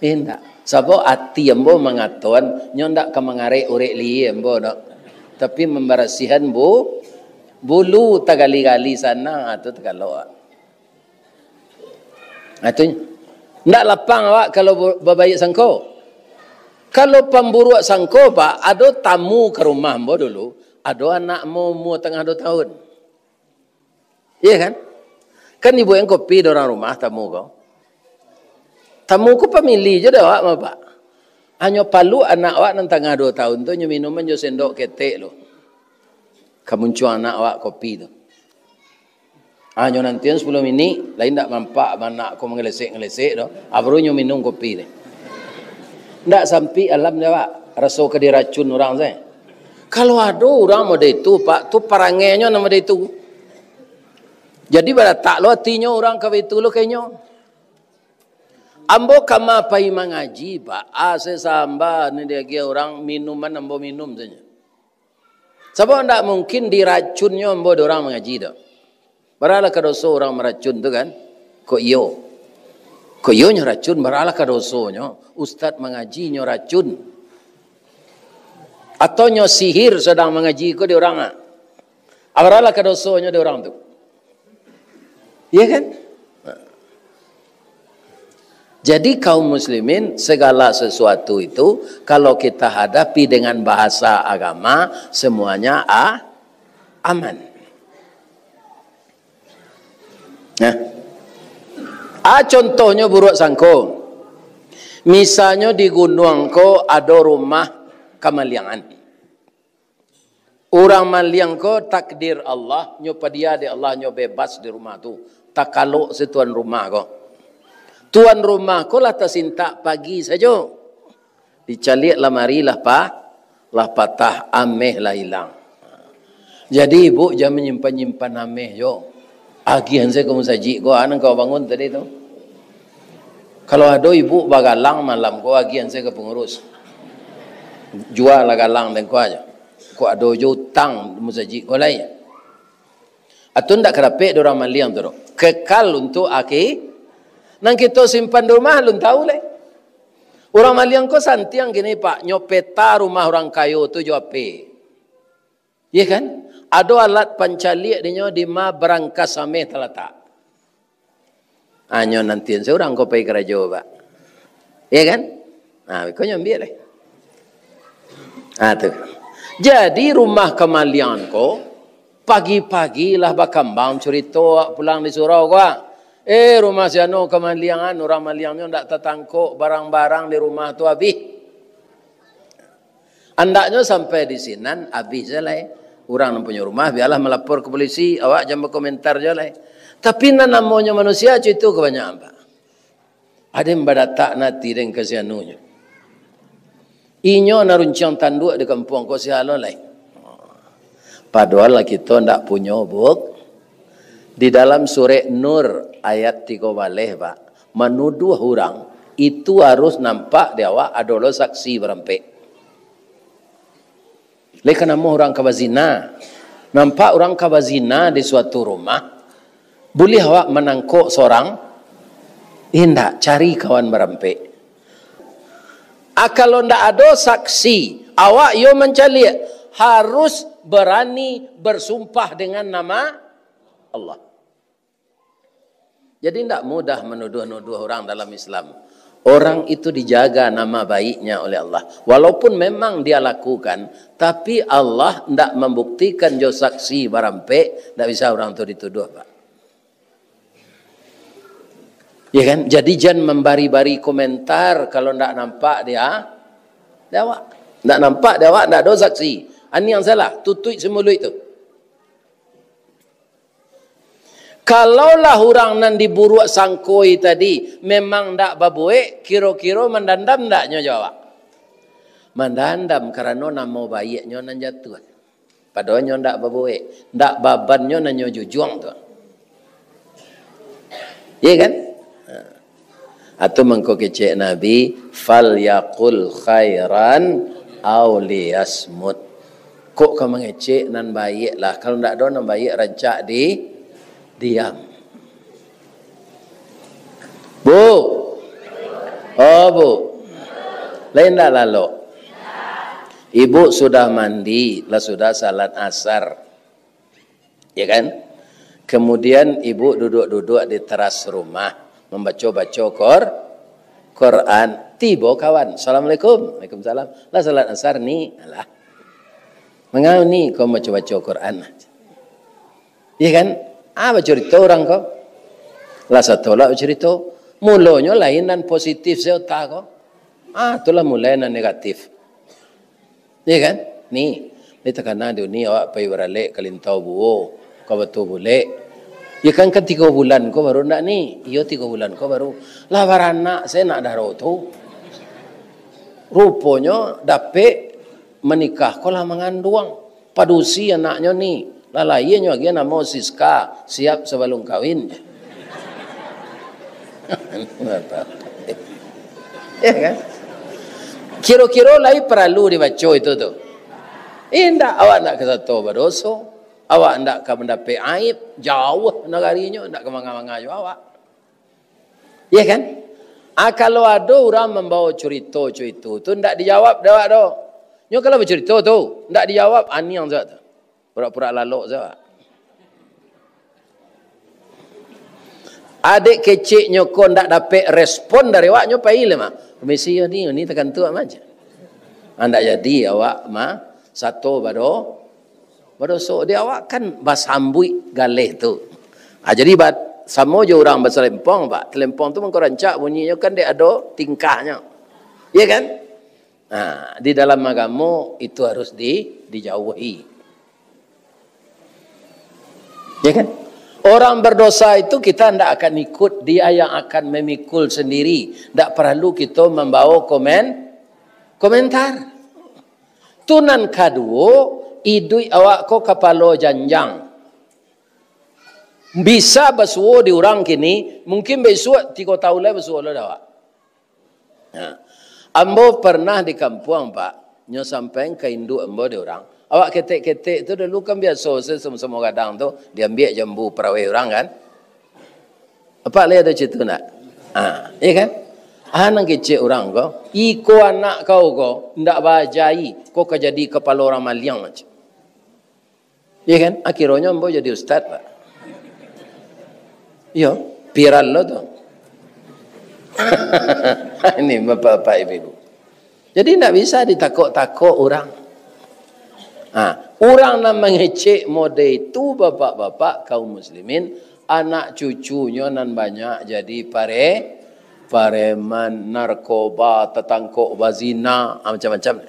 Hendak. Sebab hati ambo mengatakan nyo ndak ka mangarek urek li ambo dak. Tapi membarasihan bulu tagali-gali sana atau takalo. Atunya. Ndak lapang awak kalau babayik sangko. Kalau pemburuak sangko Pak, ada tamu ke rumah ambo dulu, ada anak mau tengah 2 tahun. Iya kan? Kan ibu yang kopi di orang rumah tamu kau. Tamu ku pemilih je dah awak mah Pak. Hanya palu anak awak nan tengah 2 tahun tu nyo minuman jo sendok ketek lo. Kamuncul anak awak kopi tu. Hanya nanti 10 minit, lain tak mampak anak aku mengelesek-ngelesek tu, abru nyo minum kopi ni. Ndak sampai alam dia Pak, rasa ke diracun orang saya. Kalau ada orang model itu Pak, tu parangenya nama dia itu. Jadi pada tak lo hatinya orang ke itu lo kayaknya. Ambo kama pai mengaji pak. Sesamba ni dia orang minuman ambo minum saja. Sebab tidak mungkin diracunnya ambo orang mengaji dah. Baralah kadoso orang meracun tu kan? Kok iyo nya racun. Baralah kadosonya ustaz mengaji nya racun. Atau nya sihir sedang mengaji ko dia orang. Baralah kadosonya dia orang tu. Iya kan? Jadi kaum muslimin segala sesuatu itu kalau kita hadapi dengan bahasa agama semuanya aman. Nah, contohnya buruk sangko. Misalnya di gunung ko ada rumah kamaliangan. Orang maliang ko takdir Allah nyopa dia di Allah nyo bebas di rumah tu. Tak kalau setuan rumah ko. Tuan rumah ko lah tersintak pagi saja. Dicalik lamari lah patah ameh lah hilang. Jadi ibu jangan menyimpan-nyimpan ameh yo. Agihan saya kamu saji ko anang kau bangun tadi tu. Kalau ada ibu bagalang malam ko agihan saya ke pengurus. Jual lah galang dan ko aja. Ko ada utang musaji ko lain. Atau ndak kerapek orang maliang tu. Kekal untuk aki. Nang kita simpan di rumah, lu tahu le. Orang maliang ko santiang gini pak, nyopeta rumah orang kayu tu jo ape. Iya kan? Ada alat pancalik dinyo di ma berangkas sameh telata. Anyo nanti seorang ko pergi kerja pak. Iya kan? Nah, kau nyambil le. Tu. Jadi rumah kemalian ko pagi-pagi lah bakambang cerita pulang di surau ko. Rumah si anu kemaliangan, orang maliangnya ndak tertangkuk barang-barang di rumah tu habis. Andaknya sampai di sini habis je lah. Orang yang punya rumah biarlah melapor ke polisi, awak jangan berkomentar je lah. Tapi namanya manusia itu kebanyakan pak. Ada yang badatak nanti dengan kesianunya. Inyo naruncang tanduk di kampung ko si halon lah. Padahal kita ndak punya buk. Di dalam surah Nur ayat 3 baleh pak, menuduh orang itu harus nampak dia awak adalah saksi berampek. Lekana mau orang kabazina, nampak orang kabazina di suatu rumah, boleh awak menangkuk seorang, indak cari kawan berampek. Kalau ndak ada saksi, awak yo mencari harus berani bersumpah dengan nama Allah. Jadi tidak mudah menuduh-nuduh orang dalam Islam. Orang itu dijaga nama baiknya oleh Allah. Walaupun memang dia lakukan, tapi Allah tidak membuktikan jo saksi barampe, tidak bisa orang itu dituduh pak. Ya kan? Jadi jangan membari-bari komentar kalau tidak nampak dia awak. Tidak nampak dia awak, tidak ada saksi. Ini yang salah, tutui semula itu. Kalaulah orang nan diburuk sangkoi tadi memang ndak babuek, kira-kira mendandam ndaknya jawab. Mendandam karena nama baiknya nan jatuh. Padahal ndak babuek, ndak babannya nan jujuang tu. Iya kan? Atau mengko kecek Nabi fal yaqul khairan aw liyasmut. Kok kamu ngecek nan baik lah. Kalau ndak ada nan baik rancak diam. Bu. Oh bu. Lain dah lalu. Ibu sudah mandi, lah sudah salat asar. Ya kan? Kemudian ibu duduk-duduk di teras rumah, membaca-baca Quran. Tiba kawan, Assalamualaikum. Waalaikumsalam. Lah salat asar ni, alah. Mengau ni kau baca-baca Quran. Ya kan? Apa cerita orang kau? Lah satu lah cerita. Mulanya lain dan positif saya otak kau. Itulah mulai dan negatif. Ya kan? Ni tekana dia ni awak pergi beralek kalintau buo. Kau betul boleh. Ya kan 3 bulan kau baru nak ni. Iya 3 bulan kau baru. Lah baranak saya nak darah tu. Rupanya dapet menikah kau lah mengandung. Padusi anaknya ni. Lalainya dia nama Siska siap sebelum kawin. Ya kan? Kira-kira lagi perlu dibaca itu tu. Indah awak nak ke satu berdosa, awak nak ke mendapat aib, jauh negarinya, nak ke manga-manga awak. Ya kan? Kalau ada orang membawa cerita-cerita tu ndak dijawab dah tu. Nyo kalau bercerita tu ndak dijawab aniang zat tu. Pura-pura lalok zat. Adik kecil nyo ko ndak dapat respon dari awak nyo pai le mah. Permisi ni tekan tu aja. Ndak jadi awak mah satu bado so dia awak kan basambui galeh tu. Jadi sama je orang berselempong pak. Telempong tu mengkorancak bunyinya kan dia ada tingkahnya. Ya kan? Di dalam agama itu harus dijauhi. Ya kan? Orang berdosa itu kita tidak akan ikut, dia yang akan memikul sendiri. Tidak perlu kita membawa komentar. Tunan kedua, idui awak ko kepala janjang. Bisa bersuara di orang kini, mungkin besok 3 tahun lagi bersuara dah awak. Ambo pernah di kampung pak, nyo sampai ke induk ambo di orang. Awak ketek-ketek tu dulu kan biasa semua kadang tu diambil jambu perawai orang kan. Apa lihat ada cerita nak? Ya kan? Anak kecil orang kau, iko anak kau ndak bajai, kau jadi kepala orang maliang macam. Ya kan? Akhirnya ambo jadi ustaz pak. Ya, viral lo tu. Ini bapak-bapak ibu-ibu. Jadi tidak bisa ditakut-takut orang. Orang nak mengecek mode itu bapak-bapak kaum muslimin, anak cucunya nan banyak jadi pareman, narkoba, tetangkok bazina, macam-macam.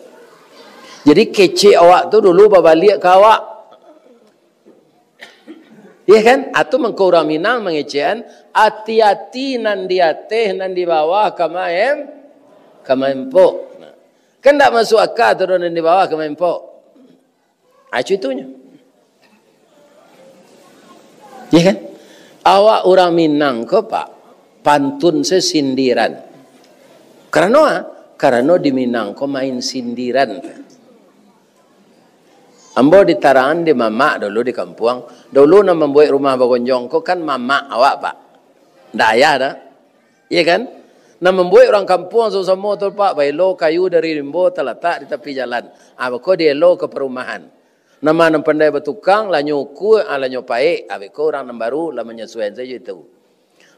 Jadi kecek awak tu dulu balik ke awak. Ya kan? Atau mengkurang minang mengecehan, hati-hati nan di atas nan di bawah kemempok. Kan tak masuk akal turun nan di bawah kemempok. Acu itunya. Ya kan? Awak orang Minang ke pak, pantun sesindiran. Karena di Minang ko main sindiran. Ambo di Taraan di mama dulu di kampung. Dulu nak membuat rumah bagonjong ko kan mama awak pak. Daya dah. Iya kan? Nak membuat orang kampung semua tu pak bailo kayu dari rimbo terletak di tepi jalan. Abako dia lo ke perumahan. Nama nam pandai bertukang la nyuku ala nyopai. Abako orang nam baru la menyesuaikan saja itu.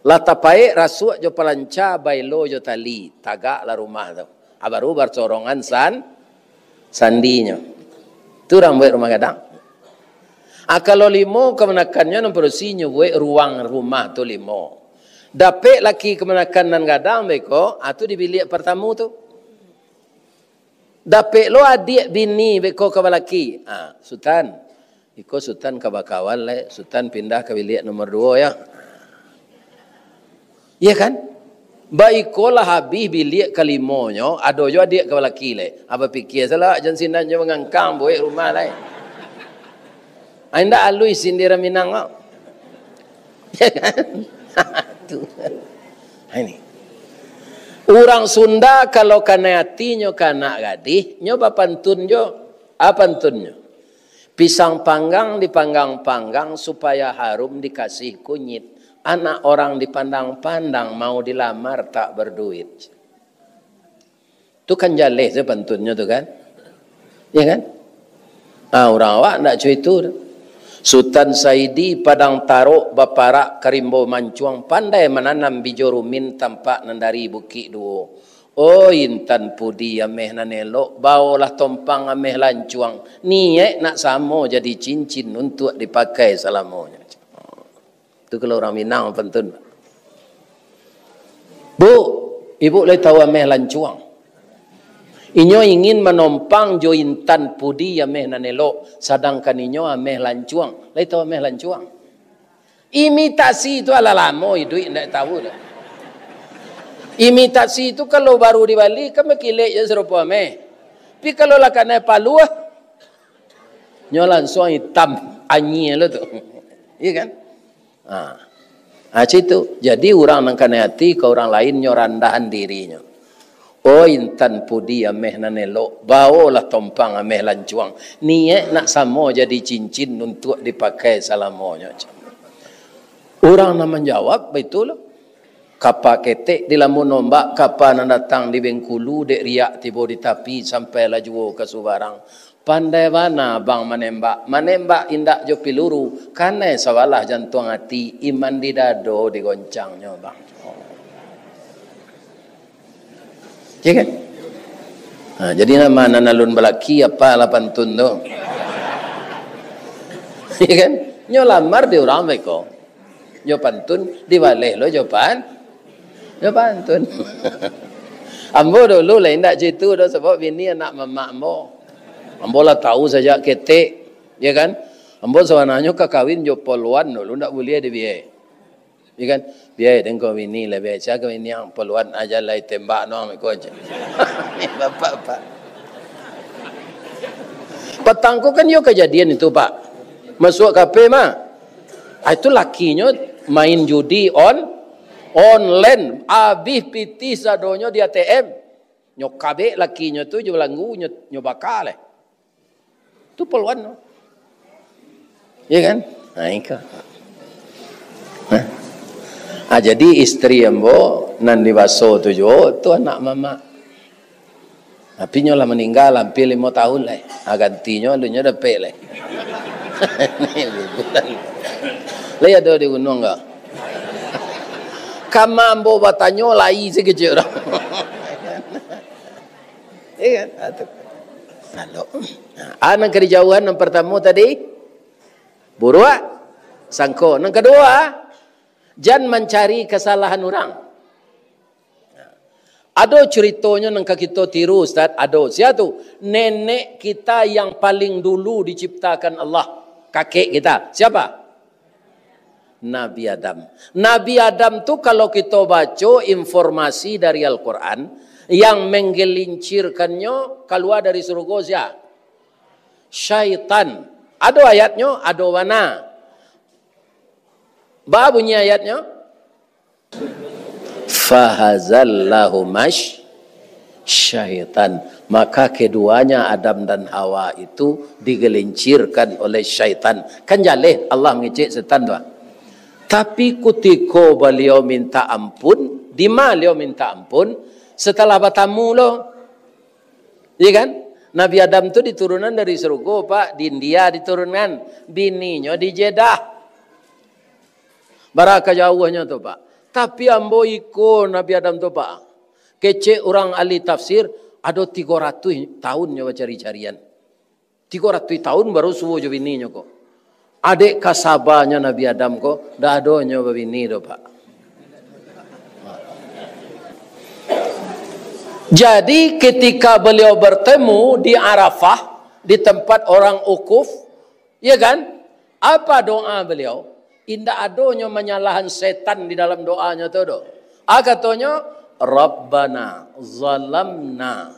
La tapai rasuk jo pelanca bailo jo tali tagak la rumah tu. Abaru bercorongan sandinya. Itu orang buat rumah gadang. Kalau limo kemenakannya memproduksinya buat ruang rumah tu limo. Dapat laki kemenakan nan gadang beko, itu di bilik pertama tu. Dapat lo adik bini beko ke laki. Sultan. Iko Sultan ke bakawal le, Sultan pindah ke bilik nomor 2 ya. Iya kan? Baikolah habis bilik kelimonya, ada jo adik ke laki le. Apa fikir salah jan sinan jo mengangkang buat rumah lain. Anda alui sindiran Minang kau. Ya kan? Tu. Ini. Orang Sunda kalau kana hatinya kana gadih, nyo pantun jo. Apa pantunnya? Pisang panggang dipanggang-panggang supaya harum dikasih kunyit. Anak orang dipandang-pandang mau dilamar tak berduit. Itu kan jaleh tu pantunnya tu kan. Ya kan? Orang awak nak cuy itu. Sultan Saidi padang taruk baparak karimbo mancuang pandai menanam bijo rumin tampak nandari bukit duo. Oh intan pudi ameh nanelok bawalah tompang ameh lancuang. Niat nak samo jadi cincin untuk dipakai selamanya. Itu kalau orang Minang pantun. Bu, ibu boleh tahu ameh lancuang. Inyo ingin menompang jo intan pudi ameh nanelok, sedangkan inyo ameh lancuang. Boleh tahu ameh lancuang. Imitasi itu ala lamo hidup tidak tahu dah. Imitasi itu kalau baru dibalik kan mekilek je serupa ameh. Tapi kalau lah kena palu nyo langsung hitam anyi lo tu. Iya kan? Itu. Jadi orang nak kena hati ke orang lain nyo rendahan dirinya. Oh intan pudi ameh nanelok, bawalah tompang ameh lancuang. Niat nak samo jadi cincin untuk dipakai salamonya. Orang nak menjawab betul. Kapal ketek di lamun nombak, kapal nak datang di Bengkulu, dek riak tiba di tapi sampai laju ke Subarang. Pandai mana bang menembak? Menembak indak jo piluru. Karena sawalah jantung hati, iman di dado digoncangnya bang. Ya kan? Nah, jadi nama nanalun belaki apa lah pantun tu. Ya kan? Nyo lamar di orang mereka. Nyo pantun diwaleh lo jawapan. Nyo pantun. Ambo dulu lah indak jitu dah sebab bini anak mamak ambo. Ambo lah tahu saja ketek, ya kan? Ambo sebenarnya kakawin jo poluan dulu ndak boleh dia. Ya kan? Biar tengok bini lah biasa ke bini yang peluan aja lah tembak no ameko aja. Ni bapak. Petangku kan yo kejadian itu, Pak. Masuk kafe mah. Itu lakinya main judi online. Habis piti sadonyo di ATM. Nyok kabe lakinya tu jo langgu nyo bakal. Itu peluan no. Ya kan? Nah, ika. Jadi istri ambo nan dibaso tu jo tu anak mama. Tapi nyolah meninggal hampir 5 tahun lah. Gantinya lu nyolah dapat lah. Lihat ada di gunung enggak? Kama ambo batanyo lai sekejap orang. Iya kan? Lalu, anak kerjauhan yang pertama tadi buruk sangko. Yang kedua, jangan mencari kesalahan orang. Ada ceritanya yang kita tiru Ustaz. Ada. Siapa? Nenek kita yang paling dulu diciptakan Allah. Kakek kita. Siapa? Nabi Adam. Nabi Adam tu kalau kita baca informasi dari Al-Quran, yang menggelincirkannya keluar dari surga siapa? Syaitan. Ada ayatnya? Ada mana? Ba bunyi ayatnya? Fahazallahu syaitan. Maka keduanya Adam dan Hawa itu digelincirkan oleh syaitan. Kan jaleh Allah mengecek setan tu. Tapi ketika beliau minta ampun, di mana beliau minta ampun? Setelah bertamu loh. Iya kan? Nabi Adam tu diturunan dari surga, Pak. Di India diturunkan. Bininya di Jeddah. Baraka jauhnya tu Pak. Tapi ambo ikut Nabi Adam tu Pak. Kecek orang ahli tafsir. Ada 300 tahun nyawa cari-carian. 300 tahun baru suwo jo bininya kok. Adik kasabanya Nabi Adam kok. Dah ada nyawa bini tu Pak. Jadi ketika beliau bertemu di Arafah. Di tempat orang ukuf. Ya kan? Apa doa beliau? Indah adanya menyalahan setan di dalam doanya tu do. Katanya Rabbana zalamna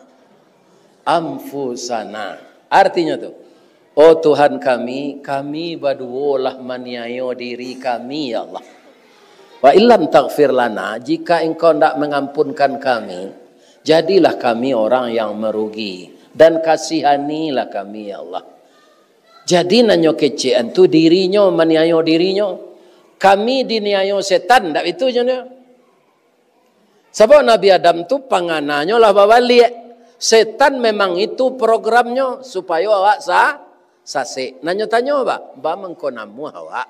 anfusana. Artinya tu, oh Tuhan kami berdualah maniayo diri kami ya Allah. Wa illam taghfir lana, jika engkau tidak mengampunkan kami, jadilah kami orang yang merugi dan kasihanilah kami ya Allah. Jadi nanyo kecean tu dirinya maniayo dirinya. Kami diniayo setan, tak itu je. Sebab Nabi Adam tu panganannya lah babalik. Setan memang itu programnya supaya awak sase. Nanyo tanya apa? Ba mengkonamu awak.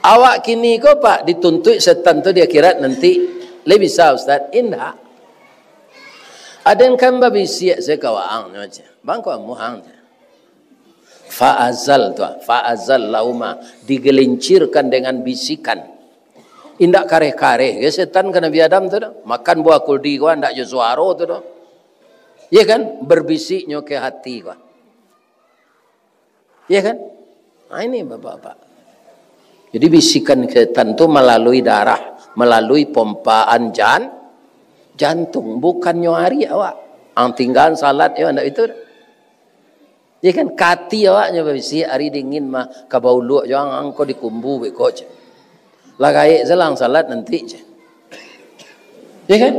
Awak kini ko Pak dituntut setan tu di akhirat nanti lebih bisa Ustaz. Indah. Ada yang kan babi siap saya kawang aja. Bang kau muhang je. Fa'azal tu, fa'azal lauma digelincirkan dengan bisikan. Indak kareh-kareh, ya setan ke Nabi Adam tu dah. Makan buah kuldi kau ndak jo suara tu dah. Ya kan? Berbisiknya ke hati kau. Ya kan? Nah, ini bapak-bapak. Jadi bisikan setan tu melalui darah, melalui pompaan jantung, bukan nyari awak. Ang tinggal salat ya ndak itu. Ya kan kati awaknya berbisik hari dingin mah kabau luak jangan angko dikumbu bekoj. Lagai selang salat nanti je. Ya kan?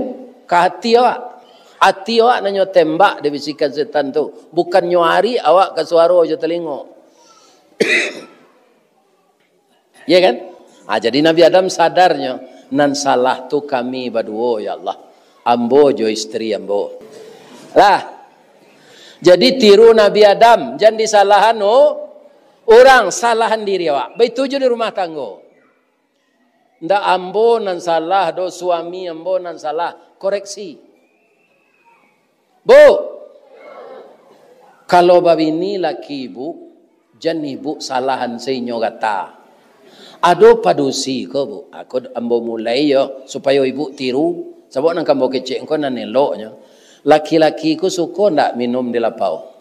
Ke hati awak. Hati awak nanyo tembak dia bisikan setan tu. Bukan nyuari awak ke suara je telingok. Ya kan? Jadi Nabi Adam sadarnya. Nan salah tu kami berdua ya Allah. Ambo jo istri ambo. Lah. Jadi tiru Nabi Adam. Jangan disalahan orang. Salahan diri awak. Begitu di rumah tangga. Ndak ambo nan salah do suami ambo nan salah. Koreksi. Bu. Kalau babini laki ibu. Jangan ibu salahan senyo kata. Ado padusi ko bu. Aku ambo mulai yo. Supaya ibu tiru. Sebab nang kambo kecek ko nan eloknya. Laki-laki ku suka ndak minum di lapau.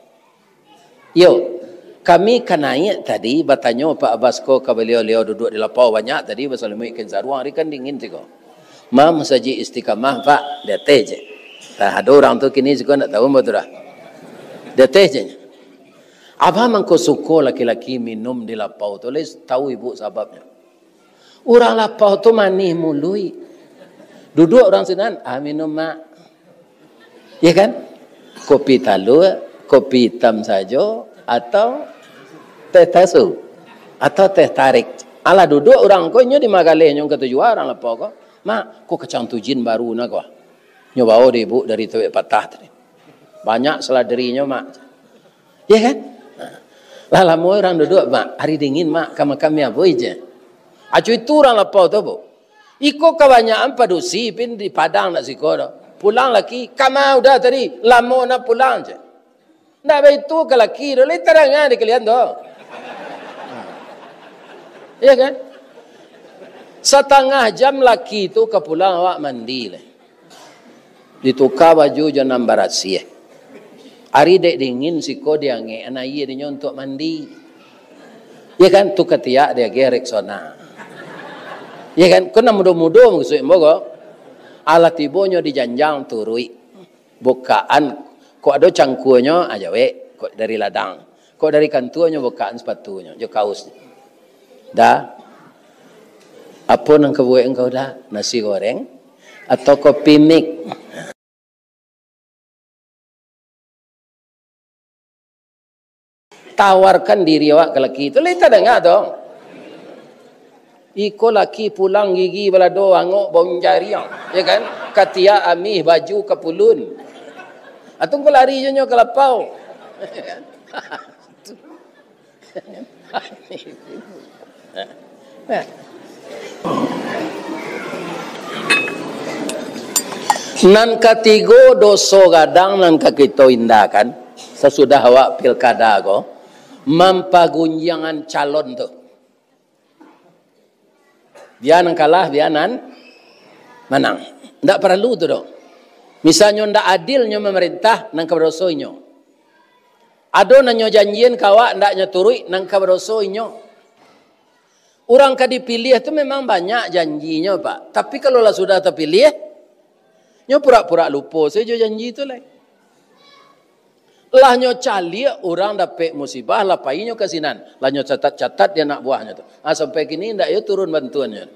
Yo. Kami kanai tadi bertanya Pak Abbas ko ke beliau duduk di lapau banyak tadi pasal mu ikan saruang hari kan dingin siko. Mam saji istiqamah Pak, dia teh je. Dah ada orang tu kini juga nak tahu betul dah. Dia teh je. Apa mangko suka laki-laki minum di lapau tu les tahu ibu sebabnya. Orang lapau tu manis mului. Duduk orang sinan, minum mak. Ya kan? Kopi talur, kopi hitam saja atau teh tasu atau teh tarik. Ala duduk orang ko nyo di Magaleh nyo ketujuh orang lapau ko. Mak, ko kacang tujin baru na ko. Nyo bawa di ibu dari Tewek Patah tadi. Banyak seladerinya mak. Ya kan? Lah lama orang duduk mak, hari dingin mak kami apa aja. Acu itu orang lapau tu bu. Iko kebanyakan padusi pin di Padang nak siko dah. Pulang lagi, kama udah tadi lama nak pulang je. Ndak begitu ke laki tu, le terangnya di kalian tu. Ya kan? Setengah jam laki tu ke pulang awak mandi le. Ditukar baju jangan barasia. Hari dek dingin siko dia nge anak iya dia untuk mandi. Ya kan? Tu ketiak dia gerek sona. Ya kan? Kena muda-muda maksud moga. Alat tibonya dijanjang turui. Bukaan kok ada cangkunya aja we kok dari ladang. Kok dari kantuanya bukaan sepatunya, jo kaos. Dah. Apa nang kebuat engkau dah? Nasi goreng atau kopi mik? Tawarkan diri awak ke laki itu. Lita dengar dong. Iko laki pulang gigi balado angok bong jari. Ya kan? Katia amih baju kepulun. Atau kau lari je ke lapau. Nan katigo doso gadang nan kakito indakan. Sesudah awak pilkada ko. Mampagunjangan calon tu. Dia nan kalah, dia nan menang. Tak perlu tu dong. Misalnya ndak adilnya pemerintah nang kaberosoinyo. Ado nanyo janjian kawak ndaknya turui nang kaberosoinyo. Orang ka dipilih itu memang banyak janjinya Pak. Tapi kalau lah sudah terpilih, nyo pura-pura lupa saja janji itu lah. Lah nyo cali orang dapat musibah lah painyo kasinan. Lah nyo catat-catat dia nak buahnya tu. Sampai kini ndak yo turun bantuannya.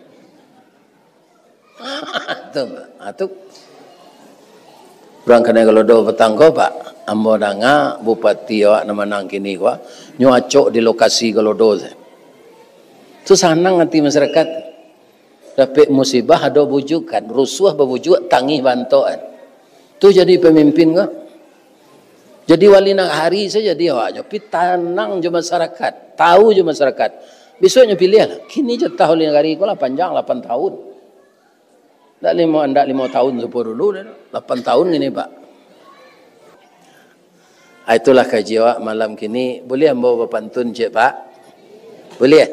Atu Berang kena kalau do petang ko Pak, ambo danga bupati awak nama nang kini ko, nyo acok di lokasi kalau do. Tu sanang hati masyarakat. Dapat musibah ada bujukan, rusuh berbujuk tangih bantuan. Tu jadi pemimpin ko. Jadi wali nak hari saja dia awak, tapi tanang je masyarakat, tahu je masyarakat. Besoknya pilih lah. Kini je tahun hari ko lah panjang 8 tahun. Tak 5 tahun sepuluh dulu dah. 8 tahun ini Pak. Itulah kaji awak malam kini. Boleh ambo berpantun cik Pak? Boleh?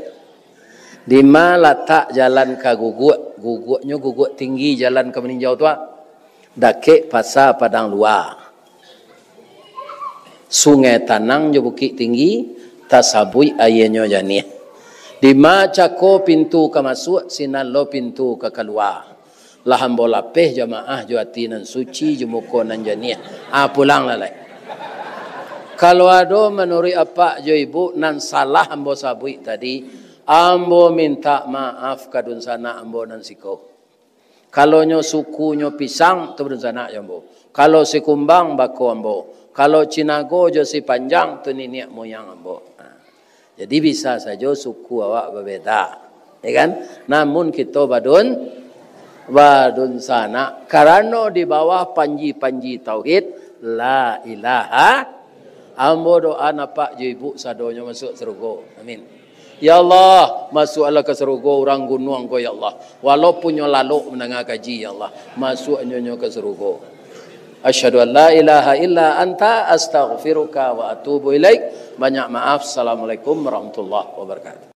Di mana letak jalan ke guguk? Guguknya guguk tinggi jalan ke meninjau tu. Dakik pasar padang luar. Sungai tanang je bukit tinggi. Tasabui airnya janih. Di mana cako pintu ke masuk. Sinan lo pintu ke keluar. Lahan bola peh jamaah juati nan suci jumuko nan janiah. Pulang lalai. Kalau ada menurut apa jo ibu nan salah ambo sabui tadi, ambo minta maaf kadun sana ambo nan siko. Kalau nyo sukunyo pisang, tu berencana ambo. Kalau si kumbang, bako ambo. Kalau cinago jo si panjang, tu nenek moyang ambo. Jadi bisa saja suku awak berbeda. Ya kan? Namun kita badun sana. Karena di bawah panji-panji tauhid, la ilaha. Ambo doa napak je ibu sadonyo masuk surga. Amin. Ya Allah, masuklah ke surga orang gunung ko ya Allah. Walaupun nyo lalu menengah kaji ya Allah, masuk nyo ke surga. Asyhadu an la ilaha illa anta astaghfiruka wa atubu ilaik. Banyak maaf. Assalamualaikum warahmatullahi wabarakatuh.